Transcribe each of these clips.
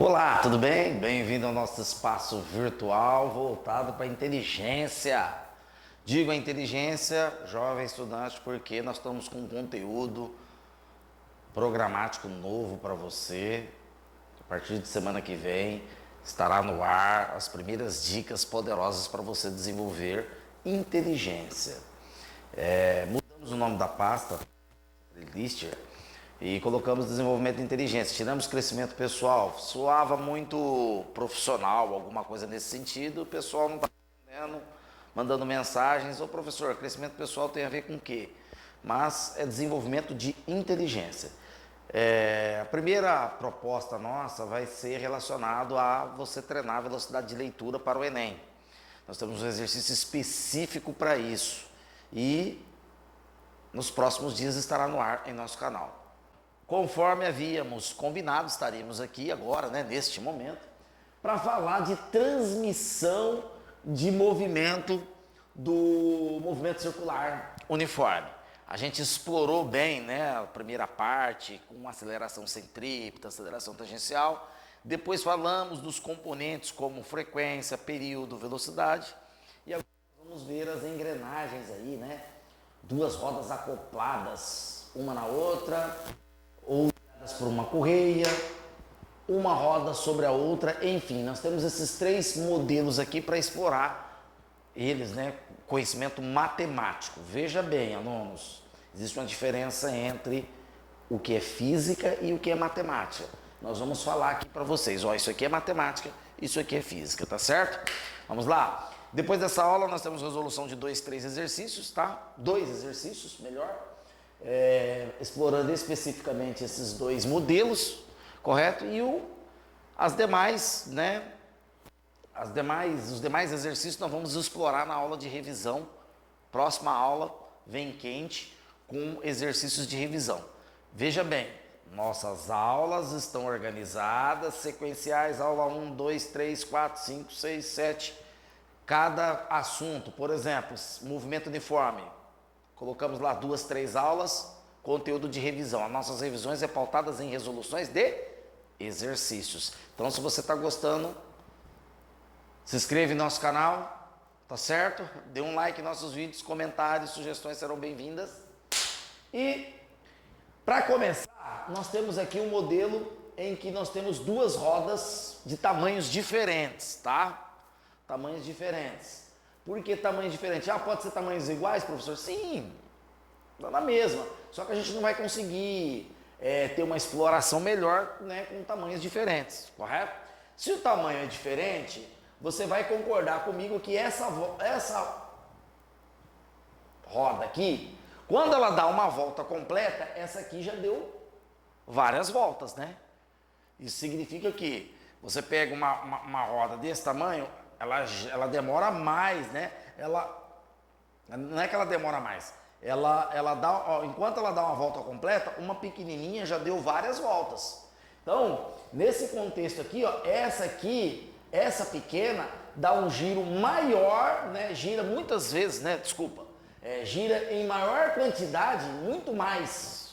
Olá, tudo bem? Bem-vindo ao nosso espaço virtual voltado para a inteligência. Digo a inteligência, jovem estudante, porque nós estamos com um conteúdo programático novo para você. A partir de semana que vem estará no ar as primeiras dicas poderosas para você desenvolver inteligência. Mudamos o nome da pasta, playlist, e colocamos desenvolvimento de inteligência, tiramos crescimento pessoal. Soava muito profissional, alguma coisa nesse sentido, o pessoal não está entendendo, mandando mensagens: ô professor, crescimento pessoal tem a ver com o quê? Mas é desenvolvimento de inteligência. A primeira proposta nossa vai ser relacionado a você treinar a velocidade de leitura para o Enem. Nós temos um exercício específico para isso e nos próximos dias estará no ar em nosso canal. Conforme havíamos combinado, estaremos aqui agora, neste momento, para falar de transmissão de movimento do movimento circular uniforme. A gente explorou bem, a primeira parte, com aceleração centrípeta, aceleração tangencial. Depois falamos dos componentes como frequência, período, velocidade. E agora vamos ver as engrenagens aí, duas rodas acopladas uma na outra, ou ligadas por uma correia, uma roda sobre a outra, enfim, nós temos esses três modelos aqui para explorar eles, conhecimento matemático. Veja bem, alunos, existe uma diferença entre o que é física e o que é matemática. Nós vamos falar aqui para vocês, isso aqui é matemática, isso aqui é física, tá certo? Vamos lá. Depois dessa aula nós temos resolução de 3 exercícios, tá? 2 exercícios, melhor. Explorando especificamente esses 2 modelos, correto? E os demais exercícios nós vamos explorar na aula de revisão. Próxima aula vem quente com exercícios de revisão. Veja bem, nossas aulas estão organizadas, sequenciais, aula 1, 2, 3, 4, 5, 6, 7, cada assunto. Por exemplo, movimento uniforme. Colocamos lá 2, 3 aulas, conteúdo de revisão. As nossas revisões é pautadas em resoluções de exercícios. Então, se você está gostando, se inscreve no nosso canal, tá certo? Dê um like em nossos vídeos, comentários, sugestões serão bem-vindas. E, para começar, nós temos aqui um modelo em que nós temos 2 rodas de tamanhos diferentes, tá? Tamanhos diferentes. Por que tamanhos diferentes? Pode ser tamanhos iguais, professor? Sim, dá na mesma. Só que a gente não vai conseguir ter uma exploração melhor com tamanhos diferentes, correto? Se o tamanho é diferente, você vai concordar comigo que essa roda aqui, quando ela dá uma volta completa, essa aqui já deu várias voltas, Isso significa que você pega uma roda desse tamanho, ela demora mais, não é que ela demora mais, ela dá, enquanto ela dá uma volta completa, uma pequenininha já deu várias voltas. Então, nesse contexto aqui, essa pequena dá um giro maior, gira muitas vezes, gira em maior quantidade, muito mais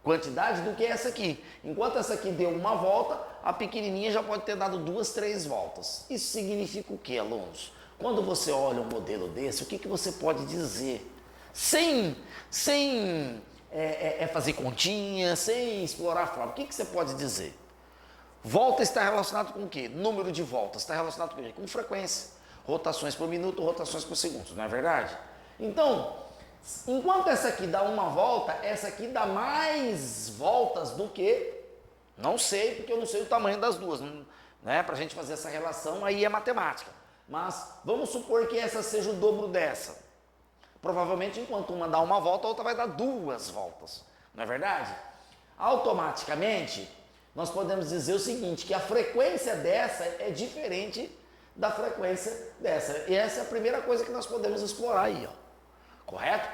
quantidade do que essa aqui. Enquanto essa aqui deu uma volta, a pequenininha já pode ter dado 2, 3 voltas. Isso significa o que, alunos? Quando você olha um modelo desse, o que você pode dizer? Sem fazer continha, sem explorar a forma, o que você pode dizer? Volta está relacionado com o quê? Número de voltas está relacionado com o quê? Com frequência. Rotações por minuto, rotações por segundo, não é verdade? Então, enquanto essa aqui dá uma volta, essa aqui dá mais voltas do que... Não sei, porque eu não sei o tamanho das duas, para a gente fazer essa relação, aí é matemática. Mas vamos supor que essa seja o dobro dessa. Provavelmente, enquanto uma dá uma volta, a outra vai dar 2 voltas, não é verdade? Automaticamente, nós podemos dizer o seguinte, que a frequência dessa é diferente da frequência dessa. E essa é a primeira coisa que nós podemos explorar aí, correto?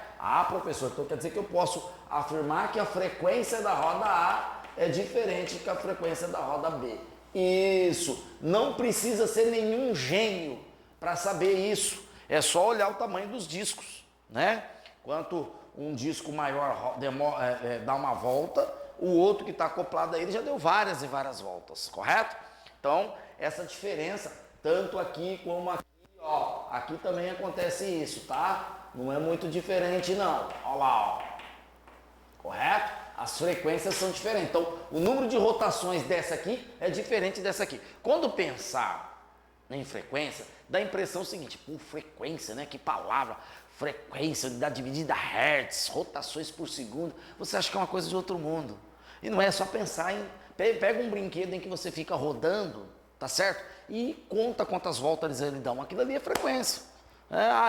Professor, então quer dizer que eu posso afirmar que a frequência da roda A é diferente que a frequência da roda B. Isso, não precisa ser nenhum gênio para saber isso. É só olhar o tamanho dos discos, Quanto um disco maior dá uma volta, o outro que está acoplado a ele já deu várias e várias voltas, correto? Então, essa diferença, tanto aqui como aqui, ó, aqui também acontece isso, tá? Não é muito diferente não, ó lá, ó, correto? As frequências são diferentes, então o número de rotações dessa aqui é diferente dessa aqui. Quando pensar em frequência, dá a impressão seguinte, pô, frequência, né? Que palavra, frequência, unidade de medida, hertz, rotações por segundo, você acha que é uma coisa de outro mundo. E não é só pensar em, pega um brinquedo em que você fica rodando, tá certo? E conta quantas voltas ele dá, aquilo ali é frequência.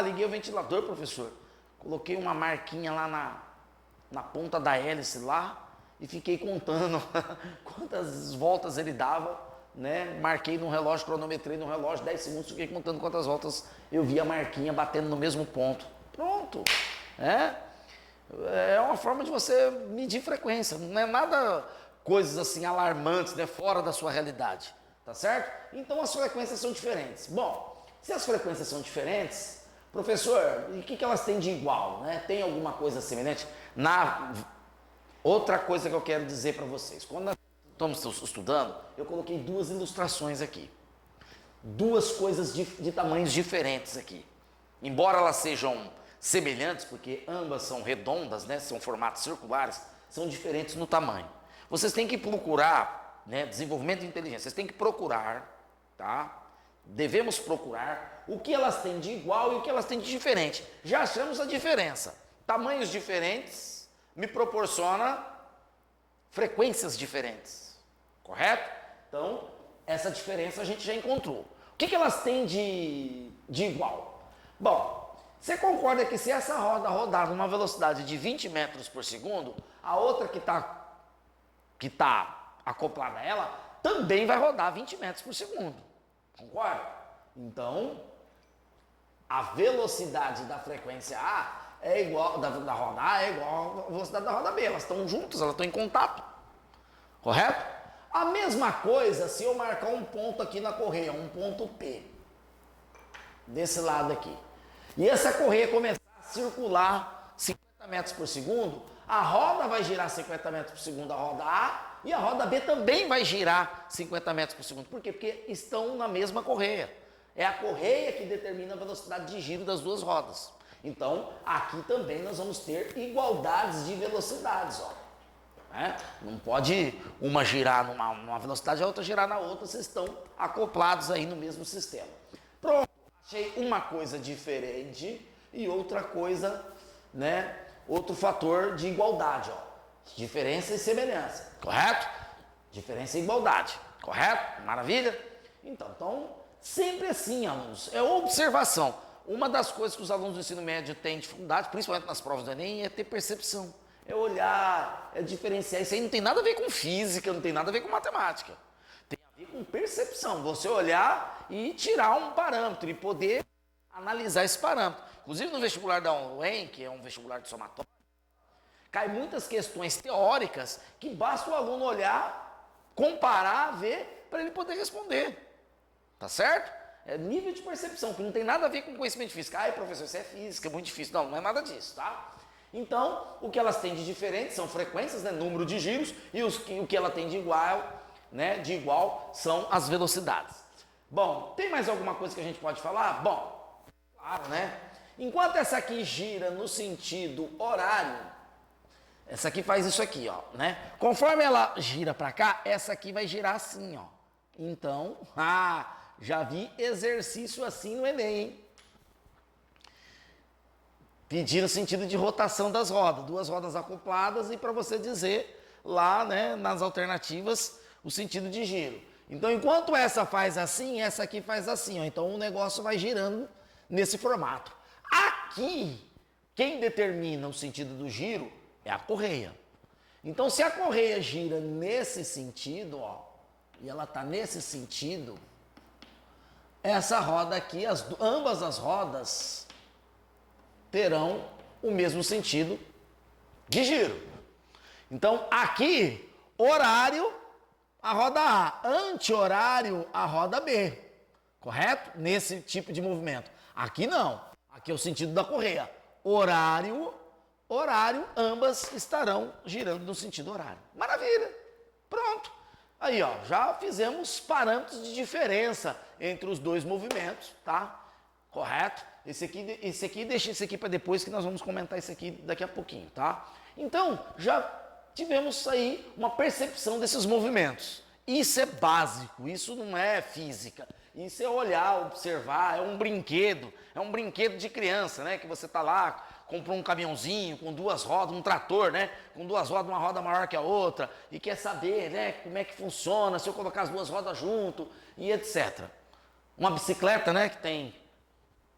Liguei o ventilador, professor, coloquei uma marquinha lá na ponta da hélice lá e fiquei contando quantas voltas ele dava, né? Marquei no relógio, cronometrei no relógio, 10 segundos, fiquei contando quantas voltas eu vi a marquinha batendo no mesmo ponto. Pronto. É uma forma de você medir frequência, não é nada coisas assim alarmantes, né? Fora da sua realidade, tá certo? Então as frequências são diferentes. Bom, se as frequências são diferentes, professor, e o que elas têm de igual, né? Tem alguma coisa semelhante? Outra coisa que eu quero dizer para vocês, quando nós estamos estudando, eu coloquei duas ilustrações aqui. Duas coisas de tamanhos diferentes aqui. Embora elas sejam semelhantes, porque ambas são redondas, né? São formatos circulares, são diferentes no tamanho. Vocês têm que procurar, né? Desenvolvimento de inteligência, vocês têm que procurar, tá? Devemos procurar o que elas têm de igual e o que elas têm de diferente. Já achamos a diferença. Tamanhos diferentes me proporciona frequências diferentes, correto? Então, essa diferença a gente já encontrou. O que elas têm de igual? Bom, você concorda que se essa roda rodar numa velocidade de 20 metros por segundo, a outra que tá acoplada a ela também vai rodar 20 metros por segundo. Concorda? Então, a velocidade da frequência A é igual, da roda A é igual à velocidade da roda B. Elas estão juntas, elas estão em contato. Correto? A mesma coisa se eu marcar um ponto aqui na correia, um ponto P. Desse lado aqui. E essa correia começar a circular 50 metros por segundo, a roda vai girar 50 metros por segundo, a roda A, e a roda B também vai girar 50 metros por segundo. Por quê? Porque estão na mesma correia. É a correia que determina a velocidade de giro das duas rodas. Então, aqui também nós vamos ter igualdades de velocidades, ó. Não pode uma girar numa velocidade e a outra girar na outra, vocês estão acoplados aí no mesmo sistema. Pronto, achei uma coisa diferente e outra coisa, né? Outro fator de igualdade, ó. Diferença e semelhança, correto? Diferença e igualdade, correto? Maravilha? Então, sempre assim, alunos, é observação. Uma das coisas que os alunos do ensino médio têm dificuldade, principalmente nas provas do Enem, é ter percepção. É olhar, é diferenciar. Isso aí não tem nada a ver com física, não tem nada a ver com matemática. Tem a ver com percepção. Você olhar e tirar um parâmetro e poder analisar esse parâmetro. Inclusive no vestibular da UEM, que é um vestibular de somatória, cai muitas questões teóricas que basta o aluno olhar, comparar, ver, para ele poder responder. Tá certo? É nível de percepção, que não tem nada a ver com conhecimento de física. Ai, professor, isso é física, é muito difícil. Não é nada disso, tá? Então, o que elas têm de diferente são frequências, né, número de giros, e o que ela tem de igual, né, de igual são as velocidades. Bom, tem mais alguma coisa que a gente pode falar? Bom, claro, né? Enquanto essa aqui gira no sentido horário, essa aqui faz isso aqui, ó, né? Conforme ela gira para cá, essa aqui vai girar assim, ó. Então, já vi exercício assim no Enem, hein? Pedir o sentido de rotação das rodas, duas rodas acopladas e para você dizer lá, né, nas alternativas, o sentido de giro. Então, enquanto essa faz assim, essa aqui faz assim, ó. Então o negócio vai girando nesse formato. Aqui, quem determina o sentido do giro é a correia. Então, se a correia gira nesse sentido, ó, e ela está nesse sentido, essa roda aqui, ambas as rodas terão o mesmo sentido de giro. Então, aqui, horário, a roda A, anti-horário, a roda B, correto? Nesse tipo de movimento. Aqui não, aqui é o sentido da correia. Horário, ambas estarão girando no sentido horário. Maravilha, pronto. Aí, ó, já fizemos parâmetros de diferença entre os dois movimentos, tá? Correto? Esse aqui, deixa esse aqui para depois que nós vamos comentar isso aqui daqui a pouquinho, tá? Então, já tivemos aí uma percepção desses movimentos. Isso é básico, isso não é física. Isso é olhar, observar, é um brinquedo de criança, né? Que você tá lá, comprou um caminhãozinho com duas rodas, um trator, né? Com duas rodas, uma roda maior que a outra, e quer saber, né? Como é que funciona, se eu colocar as duas rodas junto, e etc. Uma bicicleta, né? Que tem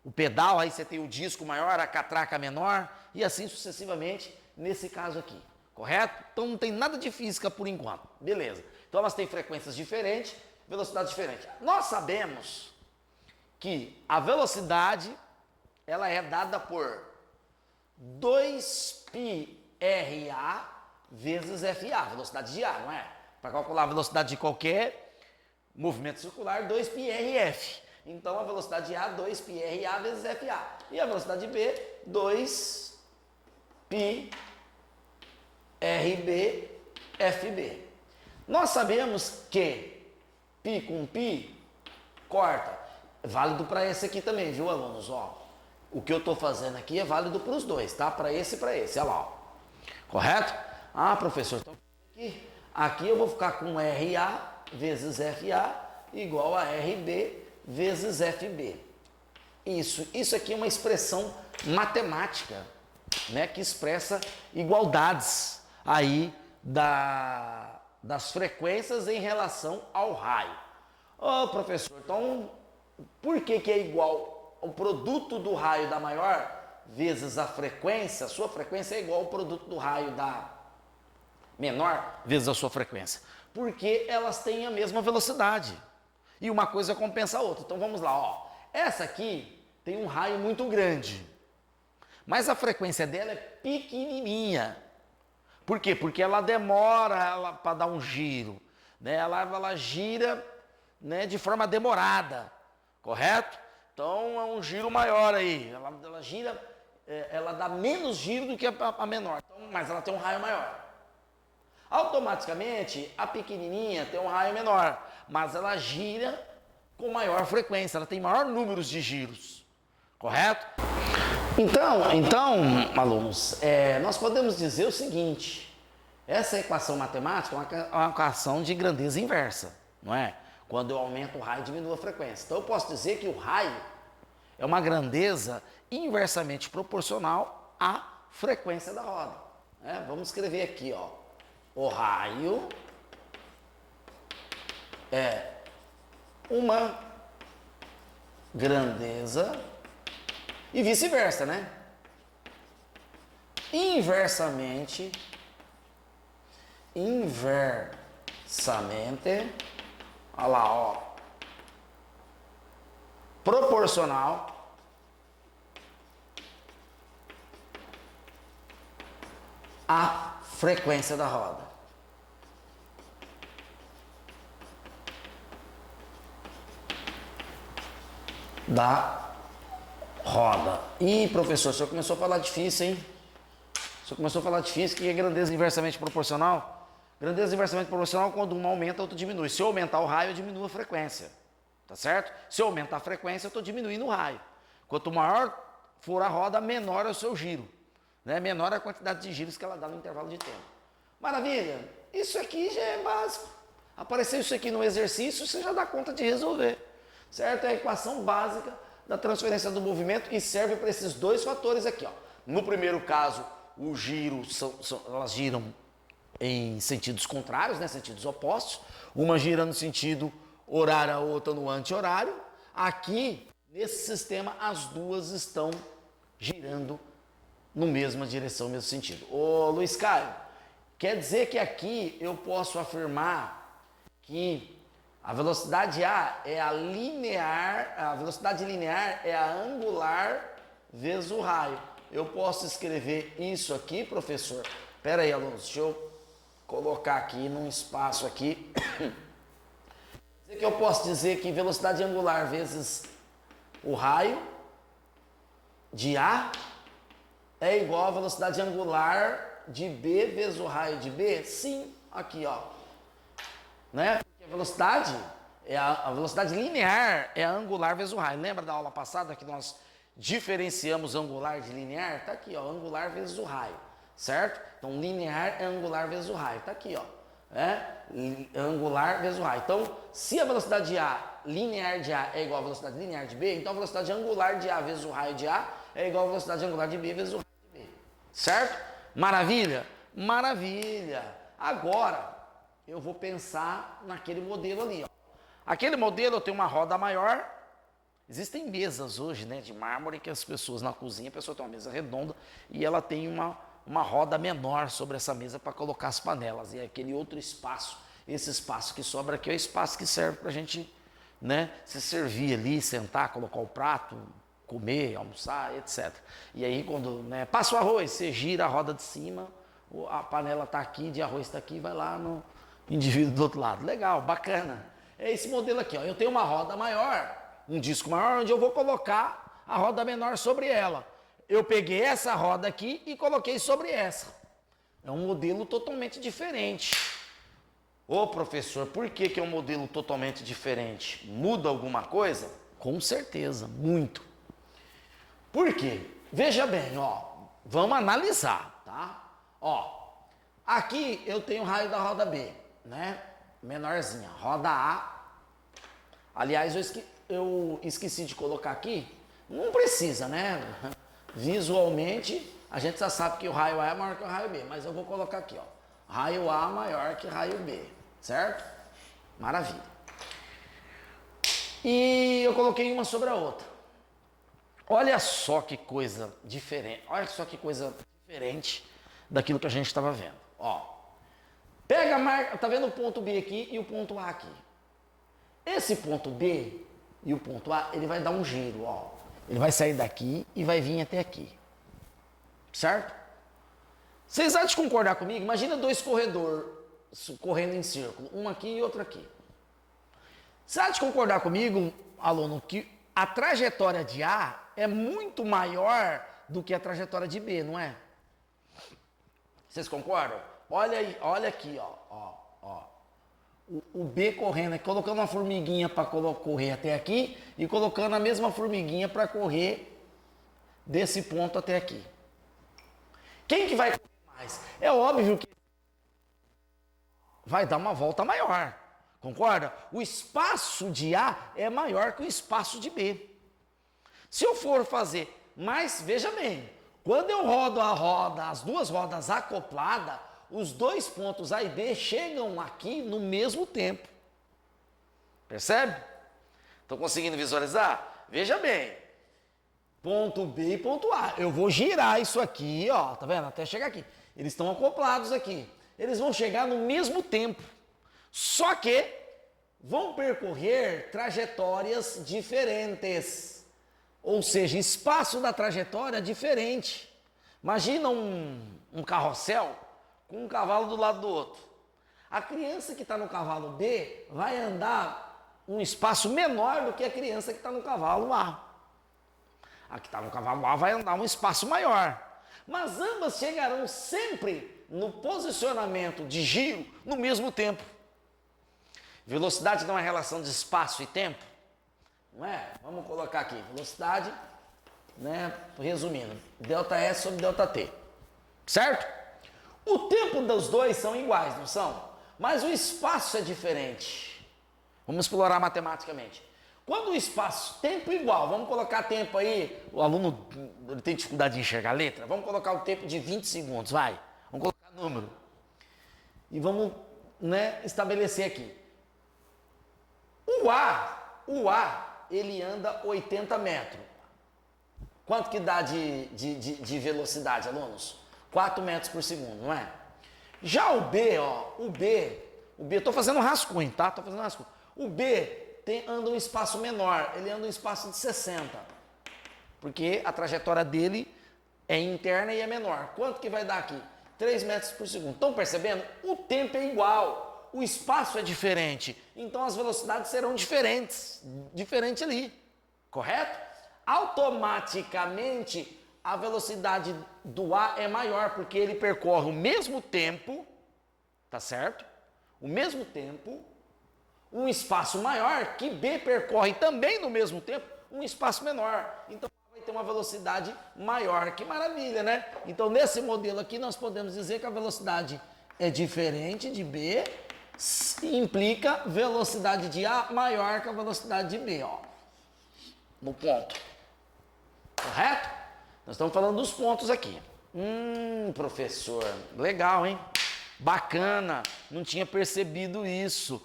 o pedal, aí você tem o disco maior, a catraca menor, e assim sucessivamente, nesse caso aqui, correto? Então não tem nada de física por enquanto, beleza. Então elas têm frequências diferentes, velocidade diferente. Nós sabemos que a velocidade, ela é dada por 2πRA vezes FA, velocidade de ar, não é? Para calcular a velocidade de qualquer movimento circular, 2πRF. Então, a velocidade de A, 2πRA vezes FA. E a velocidade de B, 2πRB-FB. Nós sabemos que π com π corta. É válido para esse aqui também, viu, alunos? Ó, o que eu estou fazendo aqui é válido para os dois, tá? Para esse e para esse. Olha lá, ó. Correto? Ah, professor, então aqui eu vou ficar com RA vezes FA igual a RB vezes FB. Isso aqui é uma expressão matemática, né, que expressa igualdades aí das frequências em relação ao raio. Ô, professor, então por que é igual o produto do raio da maior vezes a frequência? A sua frequência é igual ao produto do raio da menor vezes a sua frequência? Porque elas têm a mesma velocidade. E uma coisa compensa a outra. Então vamos lá, ó. Essa aqui tem um raio muito grande, mas a frequência dela é pequenininha. Por quê? Porque ela demora para dar um giro, né? Ela gira, né, de forma demorada, correto? Então é um giro maior aí. Ela gira, ela dá menos giro do que a menor, então, mas ela tem um raio maior. Automaticamente, a pequenininha tem um raio menor, mas ela gira com maior frequência, ela tem maior número de giros, correto? Então alunos, nós podemos dizer o seguinte: essa equação matemática é uma equação de grandeza inversa, não é? Quando eu aumento o raio, diminuo a frequência. Então eu posso dizer que o raio é uma grandeza inversamente proporcional à frequência da roda. Vamos escrever aqui, ó. O raio é uma grandeza e vice-versa, né? Inversamente, olha lá, ó, proporcional à frequência da roda. Ih, professor, o senhor começou a falar difícil, hein? O senhor começou a falar difícil, que é grandeza inversamente proporcional. Grandeza inversamente proporcional, quando uma aumenta, a outra diminui. Se eu aumentar o raio, eu diminuo a frequência. Tá certo? Se eu aumentar a frequência, eu estou diminuindo o raio. Quanto maior for a roda, menor é o seu giro, né? Menor é a quantidade de giros que ela dá no intervalo de tempo. Maravilha! Isso aqui já é básico. Apareceu isso aqui no exercício, você já dá conta de resolver. Certo? É a equação básica da transferência do movimento e serve para esses dois fatores aqui, ó. No primeiro caso, o giro, elas giram em sentidos contrários, né? Sentidos opostos. Uma gira no sentido horário, a outra no anti-horário. Aqui, nesse sistema, as duas estão girando na mesma direção, no mesmo sentido. Ô, Luiz Caio, quer dizer que aqui eu posso afirmar que a velocidade A é a linear, a velocidade linear é a angular vezes o raio. Eu posso escrever isso aqui, professor? Espera aí, alunos, deixa eu colocar aqui num espaço aqui. Que eu posso dizer que velocidade angular vezes o raio de A é igual a velocidade angular de B vezes o raio de B? Sim, aqui, ó. né? Porque a velocidade, a velocidade linear é a angular vezes o raio. Lembra da aula passada que nós diferenciamos angular de linear? Está aqui, ó, angular vezes o raio, certo? Então, linear é angular vezes o raio. Está aqui, ó. Angular vezes o raio. Então, se a velocidade de A, linear de A, é igual à velocidade linear de B, então a velocidade angular de A vezes o raio de A é igual à velocidade angular de B vezes o raio de B. Certo? Maravilha? Maravilha! Agora, eu vou pensar naquele modelo ali, ó. Aquele modelo eu tenho uma roda maior. Existem mesas hoje, né, de mármore que as pessoas na cozinha, a pessoa tem uma mesa redonda e ela tem uma roda menor sobre essa mesa para colocar as panelas. E é aquele outro espaço, esse espaço que sobra aqui é o espaço que serve para a gente, né, se servir ali, sentar, colocar o prato, comer, almoçar, etc. E aí quando, né, passa o arroz, você gira a roda de cima, a panela está aqui, de arroz está aqui, vai lá no indivíduo do outro lado. Legal, bacana. É esse modelo aqui, ó. Eu tenho uma roda maior, um disco maior, onde eu vou colocar a roda menor sobre ela. Eu peguei essa roda aqui e coloquei sobre essa. É um modelo totalmente diferente. Ô professor, por que é um modelo totalmente diferente? Muda alguma coisa? Com certeza, muito. Por quê? Veja bem, ó, vamos analisar, tá? Ó, aqui eu tenho o raio da roda B, né? Menorzinha, roda A. Aliás, eu esqueci de colocar aqui, não precisa, né? Visualmente, a gente já sabe que o raio A é maior que o raio B, mas eu vou colocar aqui, ó. Raio A maior que raio B, certo? Maravilha. E eu coloquei uma sobre a outra. Olha só que coisa diferente, olha só que coisa diferente daquilo que a gente estava vendo. Ó, pega a marca, tá vendo o ponto B aqui e o ponto A aqui. Esse ponto B e o ponto A, ele vai dar um giro, ó. Ele vai sair daqui e vai vir até aqui. Certo? Vocês há de concordar comigo? Imagina dois corredores correndo em círculo, um aqui e outro aqui. Você há de concordar comigo, aluno, que a trajetória de A é muito maior do que a trajetória de B, não é? Vocês concordam? Olha aí, olha aqui, ó. O B correndo, colocando uma formiguinha para correr até aqui e colocando a mesma formiguinha para correr desse ponto até aqui. Quem que vai correr mais? É óbvio que vai dar uma volta maior, concorda? O espaço de A é maior que o espaço de B. Se eu for fazer, mas veja bem, quando eu rodo a roda, as duas rodas acopladas, os dois pontos A e B chegam aqui no mesmo tempo. Percebe? Estão conseguindo visualizar? Veja bem. Ponto B e ponto A. Eu vou girar isso aqui, ó. Tá vendo? Até chegar aqui. Eles estão acoplados aqui. Eles vão chegar no mesmo tempo. Só que vão percorrer trajetórias diferentes. Ou seja, espaço da trajetória diferente. Imagina um carrossel com um cavalo do lado do outro. A criança que está no cavalo B vai andar um espaço menor do que a criança que está no cavalo A. A que está no cavalo A vai andar um espaço maior. Mas ambas chegarão sempre no posicionamento de giro no mesmo tempo. Velocidade não é relação de espaço e tempo? Não é? Vamos colocar aqui, velocidade, né? Resumindo, ΔS sobre ΔT. Certo? O tempo dos dois são iguais, não são? Mas o espaço é diferente. Vamos explorar matematicamente. Quando o espaço, tempo igual, vamos colocar tempo aí, o aluno ele tem dificuldade de enxergar a letra, vamos colocar o tempo de 20 segundos, vai. Vamos colocar número. E vamos, né, estabelecer aqui. O A, ele anda 80 metros. Quanto que dá de velocidade, alunos? 4 metros por segundo, não é? Já o B, ó, o B, tô fazendo um rascunho, tá? Tô fazendo um rascunho. O B anda um espaço menor, ele anda um espaço de 60. Porque a trajetória dele é interna e é menor. Quanto que vai dar aqui? 3 metros por segundo. Estão percebendo? O tempo é igual, o espaço é diferente. Então as velocidades serão diferentes ali, correto? Automaticamente a velocidade do A é maior, porque ele percorre o mesmo tempo, tá certo? O mesmo tempo um espaço maior que B percorre também no mesmo tempo um espaço menor. Então vai ter uma velocidade maior. Que maravilha, né? Então nesse modelo aqui nós podemos dizer que a velocidade é diferente de B, implica velocidade de A maior que a velocidade de B, ó. No ponto. Correto? Nós estamos falando dos pontos aqui. Professor, legal, hein? Bacana, não tinha percebido isso.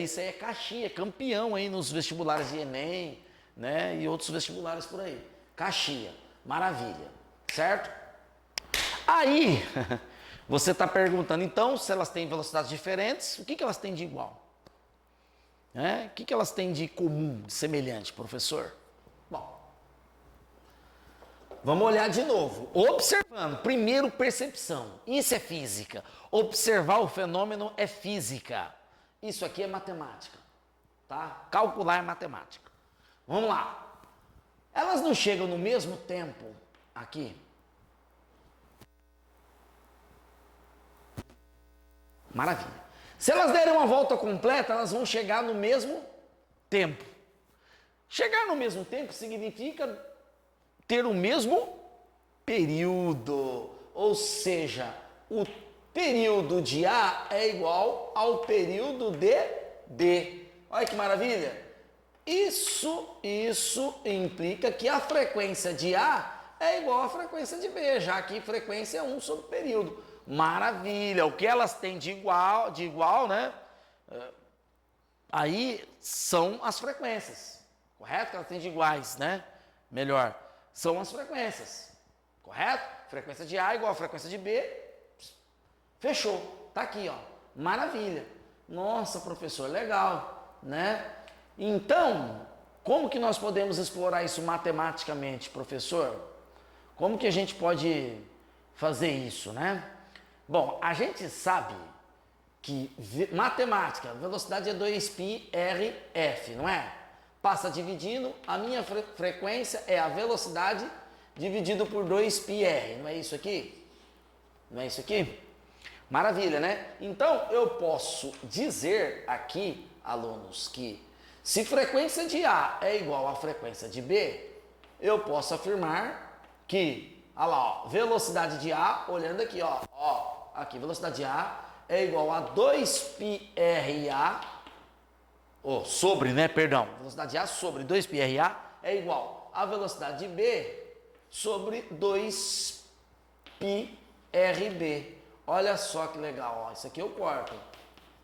Isso aí é caixinha, é campeão aí nos vestibulares de Enem, né? E outros vestibulares por aí. Caixinha, maravilha, certo? Aí, você está perguntando, então, se elas têm velocidades diferentes, o que elas têm de igual? O que elas têm de comum, de semelhante, professor? Bom, vamos olhar de novo. Observando, primeiro percepção, isso é física. Observar o fenômeno é física. Isso aqui é matemática, tá? Calcular é matemática. Vamos lá. Elas não chegam no mesmo tempo aqui? Maravilha. Se elas derem uma volta completa, elas vão chegar no mesmo tempo. Chegar no mesmo tempo significa ter o mesmo período. Ou seja, o período de A é igual ao período de B. Olha que maravilha. Isso implica que a frequência de A é igual à frequência de B, já que frequência é 1 sobre período. Maravilha, o que elas têm de igual, né? Aí são as frequências, correto? Que elas têm de iguais, né? Melhor, são as frequências, correto? Frequência de A igual a frequência de B, fechou, tá aqui, ó. Maravilha. Nossa, professor, legal, né? Então, como que nós podemos explorar isso matematicamente, professor? Como que a gente pode fazer isso, né? Bom, a gente sabe que matemática, velocidade é 2πrf, não é? Passa dividindo, a minha frequência é a velocidade dividido por 2πr, não é isso aqui? Não é isso aqui? Maravilha, né? Então, eu posso dizer aqui, alunos, que se frequência de A é igual à frequência de B, eu posso afirmar que, olha lá, ó, velocidade de A, olhando aqui, ó, aqui, velocidade de A é igual a 2πRA, sobre, né, perdão, velocidade de A sobre 2πRA é igual a velocidade de B sobre 2πRB. Olha só que legal, ó, isso aqui eu corto.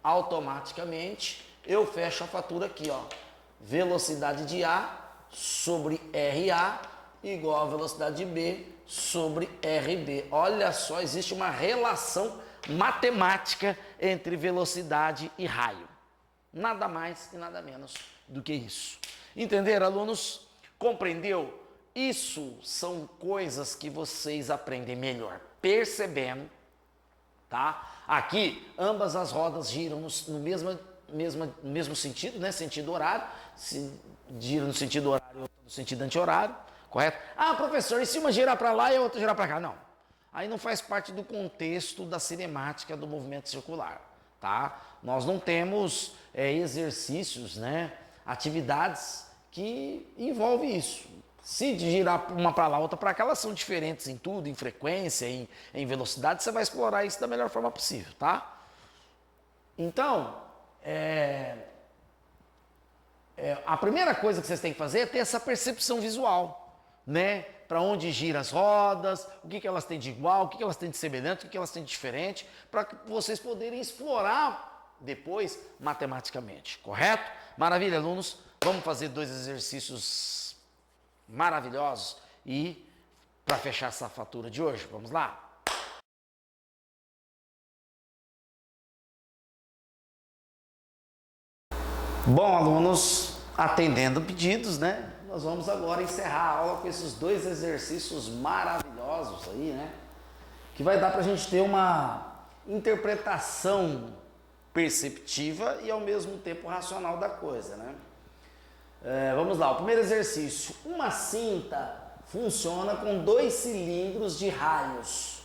Automaticamente eu fecho a fatura aqui, ó. Velocidade de A sobre RA igual a velocidade de B sobre RB. Olha só, existe uma relação matemática entre velocidade e raio. Nada mais e nada menos do que isso. Entenderam, alunos? Compreendeu? Isso são coisas que vocês aprendem melhor percebendo, tá? Aqui, ambas as rodas giram no mesmo sentido, né? Sentido horário. Se gira no sentido horário e outra no sentido anti-horário, correto? Ah, professor, e se uma girar para lá e a outra girar para cá? Não. Aí não faz parte do contexto da cinemática do movimento circular, tá? Nós não temos exercícios, né? Atividades que envolvem isso. Se girar uma para lá, outra para cá, elas são diferentes em tudo, em frequência, em velocidade, você vai explorar isso da melhor forma possível, tá? Então, a primeira coisa que vocês têm que fazer é ter essa percepção visual, né? Para onde giram as rodas, o que elas têm de igual, o que elas têm de semelhante, o que elas têm de diferente, para que vocês poderem explorar depois matematicamente, correto? Maravilha, alunos? Vamos fazer 2 exercícios maravilhosos e para fechar essa fatura de hoje, vamos lá? Bom, alunos, atendendo pedidos, né? Nós vamos agora encerrar a aula com esses 2 exercícios maravilhosos aí, né? Que vai dar para a gente ter uma interpretação perceptiva e ao mesmo tempo racional da coisa, né? Vamos lá, o primeiro exercício. Uma cinta funciona com 2 cilindros de raios.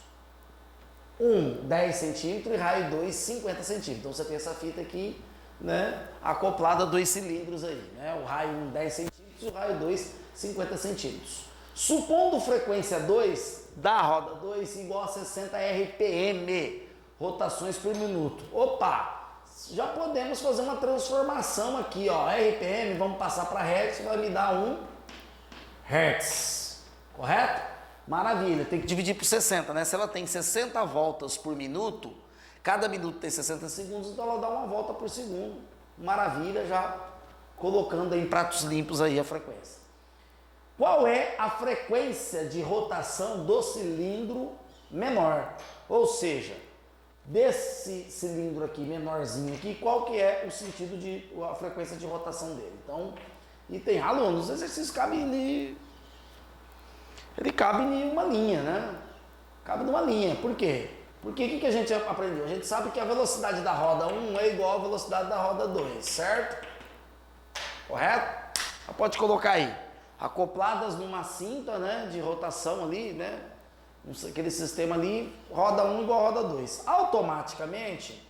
10 centímetros e raio 2, 50 centímetros. Então você tem essa fita aqui, né, acoplada a 2 cilindros aí, né? O raio 1, 10 centímetros, o raio 2, 50 centímetros. Supondo frequência 2 da roda 2 igual a 60 RPM, rotações por minuto. Opa, já podemos fazer uma transformação aqui, ó. RPM, vamos passar para Hertz, vai me dar 1 Hertz, correto? Maravilha, tem que dividir por 60, né? Se ela tem 60 voltas por minuto, cada minuto tem 60 segundos, então ela dá uma volta por segundo. Maravilha, já colocando em pratos limpos aí a frequência. Qual é a frequência de rotação do cilindro menor? Ou seja, desse cilindro aqui, menorzinho aqui, qual que é o sentido de a frequência de rotação dele? Então, e tem alunos, o exercício cabe ali, ele cabe em uma linha, né? Cabe numa linha. Por quê? Porque o que a gente aprendeu? A gente sabe que a velocidade da roda 1 é igual à velocidade da roda 2, certo? Correto? Pode colocar aí. Acopladas numa cinta, né, de rotação ali, né? Aquele sistema ali, roda 1 igual a roda 2. Automaticamente,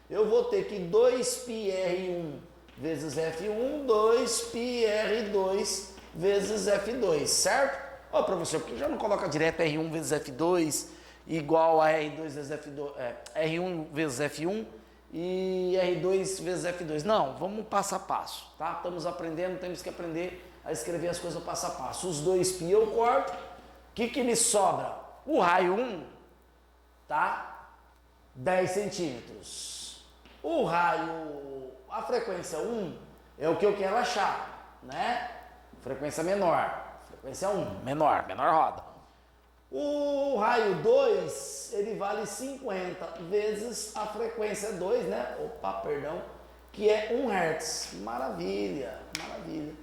eu vou ter que 2πr1 vezes F1, 2πr2 vezes F2, certo? Ô professor, por que já não coloca direto R1 vezes F2 igual a R2 vezes F2, R1 vezes F1 e R2 vezes F2? Não, vamos passo a passo, tá? Estamos aprendendo, temos que aprender a escrever as coisas passo a passo. Os 2π eu corto, o que me sobra? O raio 1, tá? 10 centímetros. O raio, a frequência 1 é o que eu quero achar, né? Frequência menor. Frequência 1, menor roda. O raio 2, ele vale 50 vezes a frequência 2, né? Opa, perdão, que é 1 Hz. Maravilha, maravilha.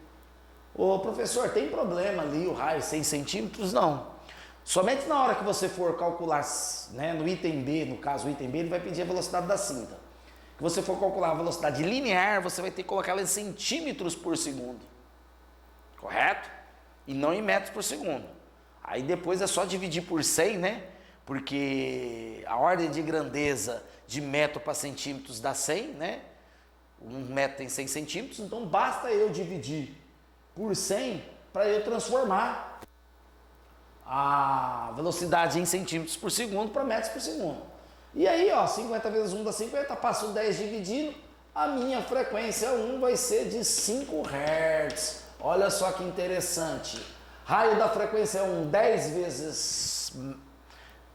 Ô professor, tem problema ali o raio 6 centímetros? Não. Somente na hora que você for calcular, né, no item B, no caso o item B, ele vai pedir a velocidade da cinta. Que você for calcular a velocidade linear, você vai ter que colocar ela em centímetros por segundo. Correto? E não em metros por segundo. Aí depois é só dividir por 100, né? Porque a ordem de grandeza de metro para centímetros dá 100, né? 1 metro tem 100 centímetros, então basta eu dividir por 100 para eu transformar a velocidade em centímetros por segundo para metros por segundo. E aí, ó, 50 vezes 1 dá 50, passo 10 dividindo, a minha frequência 1 vai ser de 5 Hz. Olha só que interessante. Raio da frequência 1,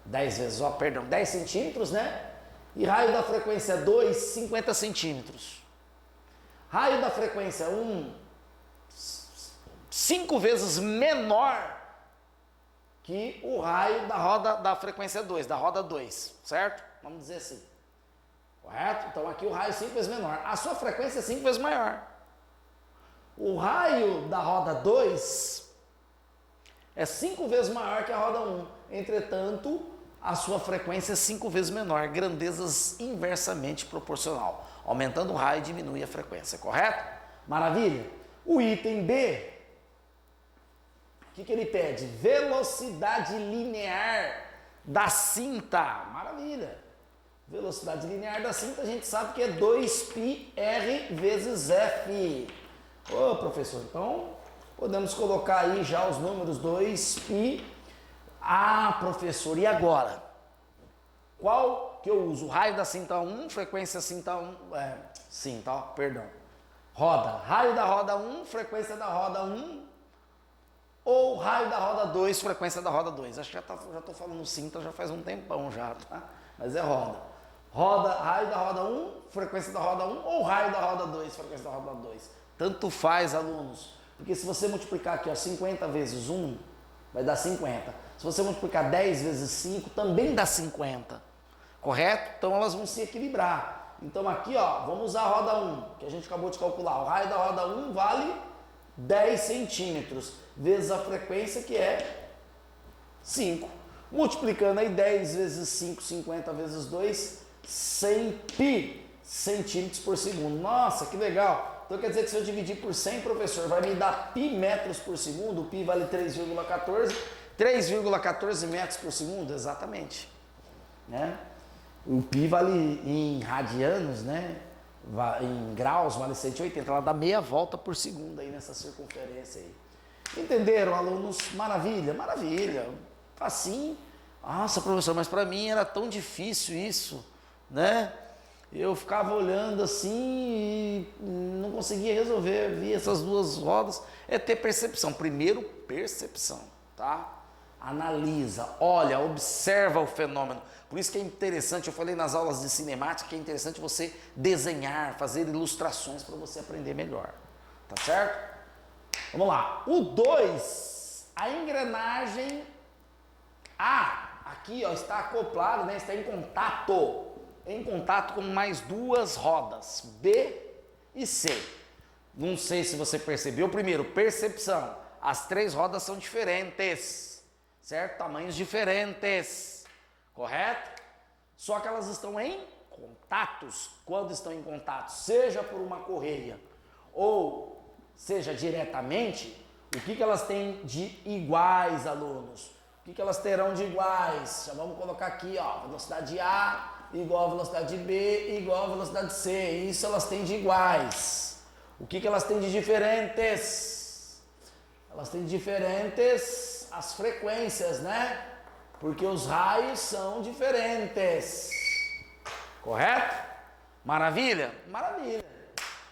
10 centímetros, né? E raio da frequência 2, 50 centímetros. Raio da frequência 1, 5 vezes menor que o raio da roda da frequência 2, da roda 2, certo? Vamos dizer assim. Correto? Então aqui o raio 5 vezes menor. A sua frequência é 5 vezes maior. O raio da roda 2 é 5 vezes maior que a roda 1. Entretanto, a sua frequência é 5 vezes menor. Grandezas inversamente proporcional. Aumentando o raio, diminui a frequência, correto? Maravilha? O item B, o que ele pede? Velocidade linear da cinta. Maravilha! Velocidade linear da cinta, a gente sabe que é 2πr vezes F. Ô professor, então podemos colocar aí já os números 2π. Ah, professor, e agora? Qual que eu uso? Raio da cinta 1, frequência cinta 1, roda. Raio da roda 1, frequência da roda 1, ou raio da roda 2, frequência da roda 2. Acho que já estou falando cinta já faz um tempão já, tá? Mas é roda. Raio da roda 1, frequência da roda 1, ou raio da roda 2, frequência da roda 2. Tanto faz, alunos. Porque se você multiplicar aqui, ó, 50 vezes 1, vai dar 50. Se você multiplicar 10 vezes 5, também dá 50. Correto? Então elas vão se equilibrar. Então aqui, ó, vamos usar a roda 1, que a gente acabou de calcular. O raio da roda 1 vale 10 centímetros, vezes a frequência, que é 5. Multiplicando aí 10 vezes 5, 50 vezes 2, 100 pi centímetros por segundo. Nossa, que legal! Então quer dizer que se eu dividir por 100, professor, vai me dar pi metros por segundo. O pi vale 3,14. 3,14 metros por segundo, exatamente. Né? O pi vale em radianos, né? em graus vale 180, ela dá meia volta por segundo aí nessa circunferência aí. Entenderam, alunos? Maravilha, maravilha. Assim, nossa, professor, mas para mim era tão difícil isso, né? Eu ficava olhando assim e não conseguia resolver, via essas duas rodas. É ter percepção. Primeiro, percepção, tá? Analisa, olha, observa o fenômeno. Por isso que é interessante, eu falei nas aulas de cinemática, que é interessante você desenhar, fazer ilustrações para você aprender melhor. Tá certo? Vamos lá. O 2, a engrenagem A, aqui ó, está acoplado, né? Está em contato com mais duas rodas, B e C. Não sei se você percebeu. Primeiro, percepção. As três rodas são diferentes, certo? Tamanhos diferentes, correto? Só que elas estão em contatos. Quando estão em contato, seja por uma correia ou seja diretamente, o que elas têm de iguais, alunos? O que elas terão de iguais? Já vamos colocar aqui, ó, velocidade A igual a velocidade B igual a velocidade C. Isso elas têm de iguais. O que elas têm de diferentes? Elas têm de diferentes as frequências, né? Porque os raios são diferentes. Correto? Maravilha? Maravilha.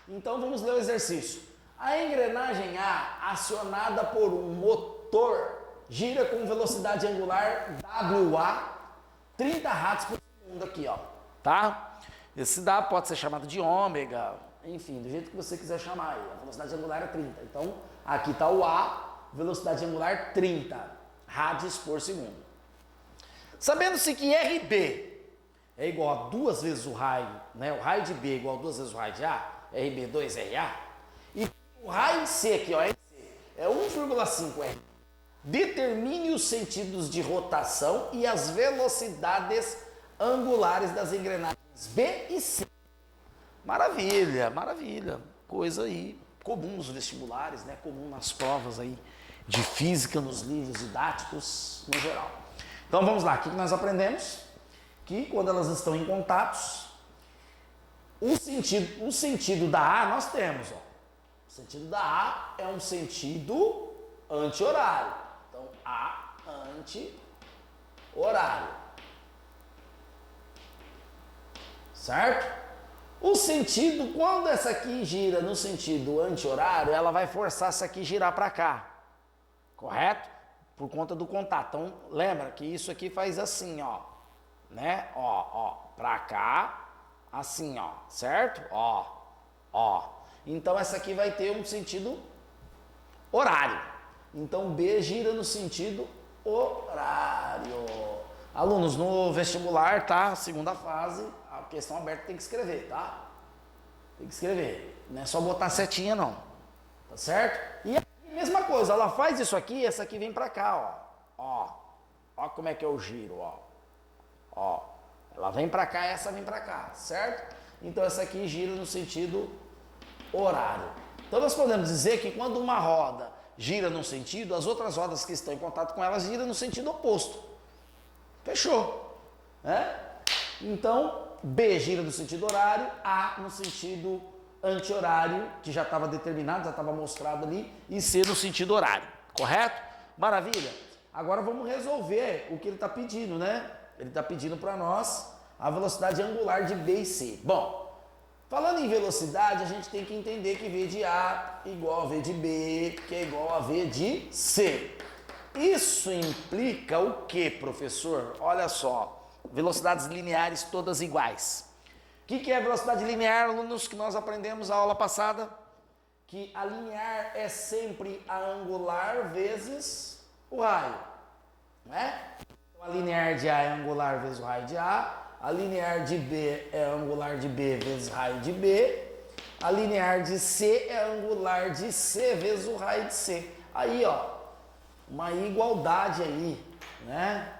Então vamos ler o exercício. A engrenagem A, acionada por um motor, gira com velocidade angular WA 30 rads por segundo aqui, ó. Tá? Esse W pode ser chamado de ômega, enfim, do jeito que você quiser chamar aí. A velocidade angular é 30. Então, aqui está o A, velocidade angular 30 rads por segundo. Sabendo-se que RB é igual a 2 vezes o raio, né? O raio de B é igual a 2 vezes o raio de A, RB2RA, e o raio C aqui, ó, é 1,5 R. Determine os sentidos de rotação e as velocidades angulares das engrenagens B e C. Maravilha, maravilha. Coisa aí comum nos vestibulares, né? Comum nas provas aí de física, nos livros didáticos no geral. Então vamos lá, o que nós aprendemos? Que quando elas estão em contatos, o sentido da A nós temos, ó. O sentido da A é um sentido anti-horário. Então, A, anti-horário. Certo? O sentido, quando essa aqui gira no sentido anti-horário, ela vai forçar essa aqui girar para cá. Correto? Por conta do contato. Então, lembra que isso aqui faz assim, ó. Né? Ó, para cá, assim, ó. Certo? Ó. Então, essa aqui vai ter um sentido horário. Então, B gira no sentido horário. Alunos, no vestibular, tá? Segunda fase, a questão aberta tem que escrever, tá? Tem que escrever. Não é só botar setinha, não. Tá certo? E a mesma coisa, ela faz isso aqui, essa aqui vem pra cá, ó. Ó como é que eu giro, ó. Ela vem pra cá, essa vem pra cá, certo? Então, essa aqui gira no sentido horário. Então, nós podemos dizer que quando uma roda gira num sentido, as outras rodas que estão em contato com elas giram no sentido oposto. Fechou? Né? Então, B gira no sentido horário, A no sentido anti-horário, que já estava determinado, já estava mostrado ali, e C no sentido horário. Correto? Maravilha? Agora vamos resolver o que ele está pedindo, né? Ele está pedindo para nós a velocidade angular de B e C. Bom, falando em velocidade, a gente tem que entender que V de A igual a V de B, que é igual a V de C. Isso implica o que, professor? Olha só, velocidades lineares todas iguais. O que é velocidade linear, alunos, que nós aprendemos na aula passada? Que a linear é sempre a angular vezes o raio, não é? Então, a linear de A é angular vezes o raio de A, a linear de B é angular de B vezes o raio de B, a linear de C é angular de C vezes o raio de C. Aí, ó, uma igualdade aí, né,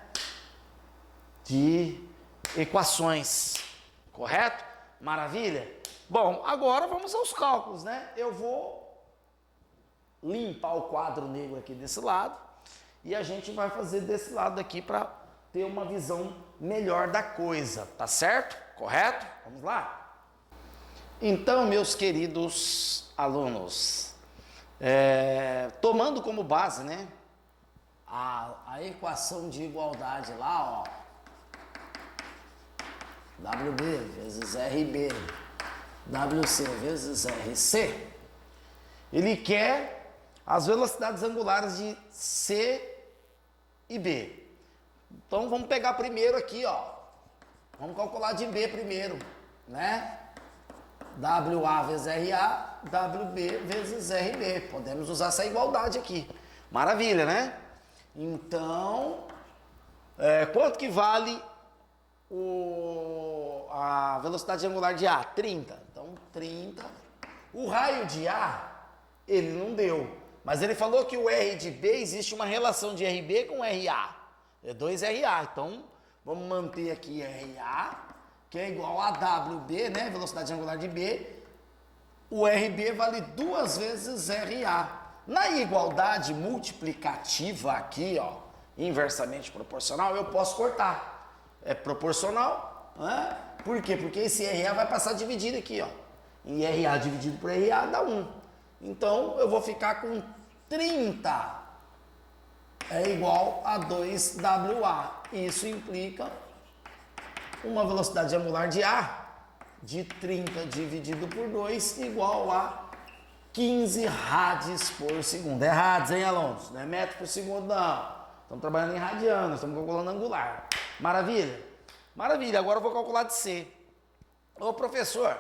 de equações, correto? Maravilha? Bom, agora vamos aos cálculos, né? Eu vou limpar o quadro negro aqui desse lado e a gente vai fazer desse lado aqui para ter uma visão melhor da coisa, tá certo? Correto? Vamos lá? Então, meus queridos alunos, tomando como base, né, a equação de igualdade lá, ó, WB vezes RB, WC vezes RC, ele quer as velocidades angulares de C e B. Então vamos pegar primeiro aqui, ó, vamos calcular de B primeiro, né? WA vezes RA, WB vezes RB. Podemos usar essa igualdade aqui. Maravilha, né? Então, quanto que vale a velocidade angular de A? 30. Então, 30. O raio de A, ele não deu. Mas ele falou que o R de B, existe uma relação de RB com RA. É 2RA. Então, vamos manter aqui RA, que é igual a WB, né? Velocidade angular de B. O RB vale 2 vezes RA. Na igualdade multiplicativa aqui, ó, inversamente proporcional, eu posso cortar. É proporcional, né? Por quê? Porque esse RA vai passar dividido aqui, ó. E RA dividido por RA dá 1. Então, eu vou ficar com 30 é igual a 2WA. Isso implica uma velocidade angular de A de 30 dividido por 2 igual a 15 rádios por segundo. É rádios, hein, alunos? Não é metro por segundo, não. Estamos trabalhando em radianos, estamos calculando angular. Maravilha? Maravilha. Agora eu vou calcular de C. Ô, professor,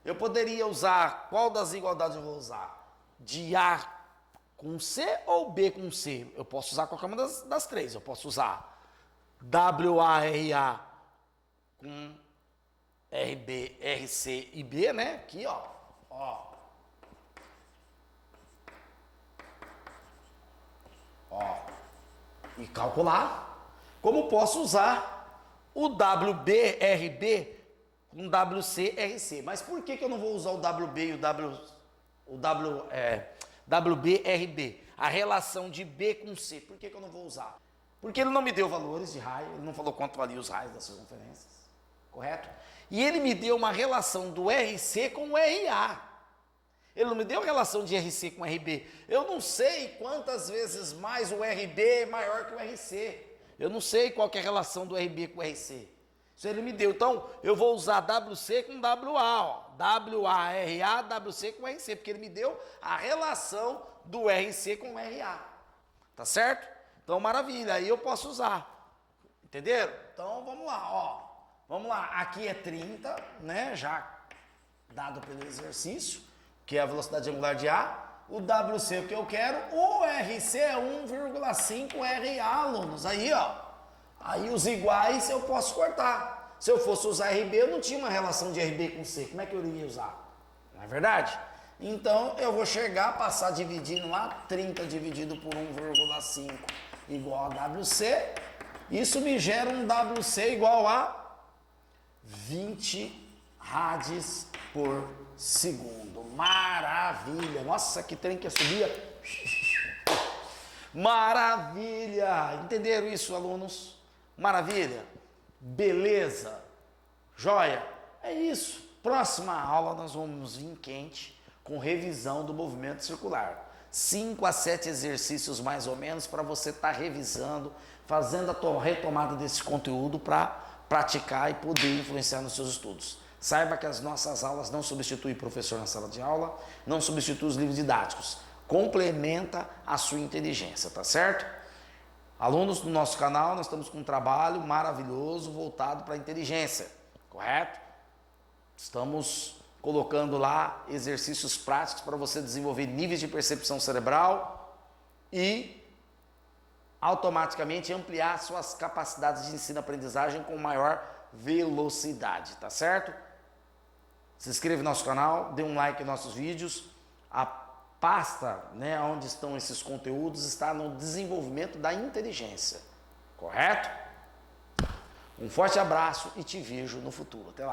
eu poderia usar, qual das igualdades eu vou usar? De A com C ou B com C? Eu posso usar qualquer uma das três. Eu posso usar WARA com RB, RC e B, né? Aqui, ó. E calcular. Como posso usar o WB, RB com WC, RC. Mas por que eu não vou usar o WB e WB, RB? A relação de B com C. Por que eu não vou usar? Porque ele não me deu valores de raio, ele não falou quanto valia os raios das circunferências. Correto? E ele me deu uma relação do RC com o RA. Ele não me deu relação de RC com RB. Eu não sei quantas vezes mais o RB é maior que o RC. Eu não sei qual que é a relação do RB com o RC. Isso ele me deu. Então, eu vou usar WC com WA. Ó. WARA, WC com RC. Porque ele me deu a relação do RC com o RA. Tá certo? Então, maravilha. Aí eu posso usar. Entenderam? Então, vamos lá, ó. Vamos lá, aqui é 30, né, já dado pelo exercício, que é a velocidade angular de A. O WC, o que eu quero, o RC é 1,5 RA, alunos. Aí, ó, aí os iguais eu posso cortar. Se eu fosse usar RB, eu não tinha uma relação de RB com C. Como é que eu iria usar? Não é verdade? Então, eu vou chegar, passar dividindo lá, 30 dividido por 1,5 igual a WC. Isso me gera um WC igual a 20 rádios por segundo. Maravilha! Nossa, que trem que subia. Maravilha! Entenderam isso, alunos? Maravilha? Beleza? Joia? É isso. Próxima aula nós vamos vir quente com revisão do movimento circular. 5 a 7 exercícios mais ou menos para você estar revisando, fazendo a retomada desse conteúdo para praticar e poder influenciar nos seus estudos. Saiba que as nossas aulas não substituem o professor na sala de aula, não substituem os livros didáticos. Complementa a sua inteligência, tá certo? Alunos do nosso canal, nós estamos com um trabalho maravilhoso voltado para a inteligência, correto? Estamos colocando lá exercícios práticos para você desenvolver níveis de percepção cerebral e automaticamente ampliar suas capacidades de ensino-aprendizagem com maior velocidade, tá certo? Se inscreva no nosso canal, dê um like em nossos vídeos. A pasta, né, onde estão esses conteúdos, está no desenvolvimento da inteligência, correto? Um forte abraço e te vejo no futuro. Até lá!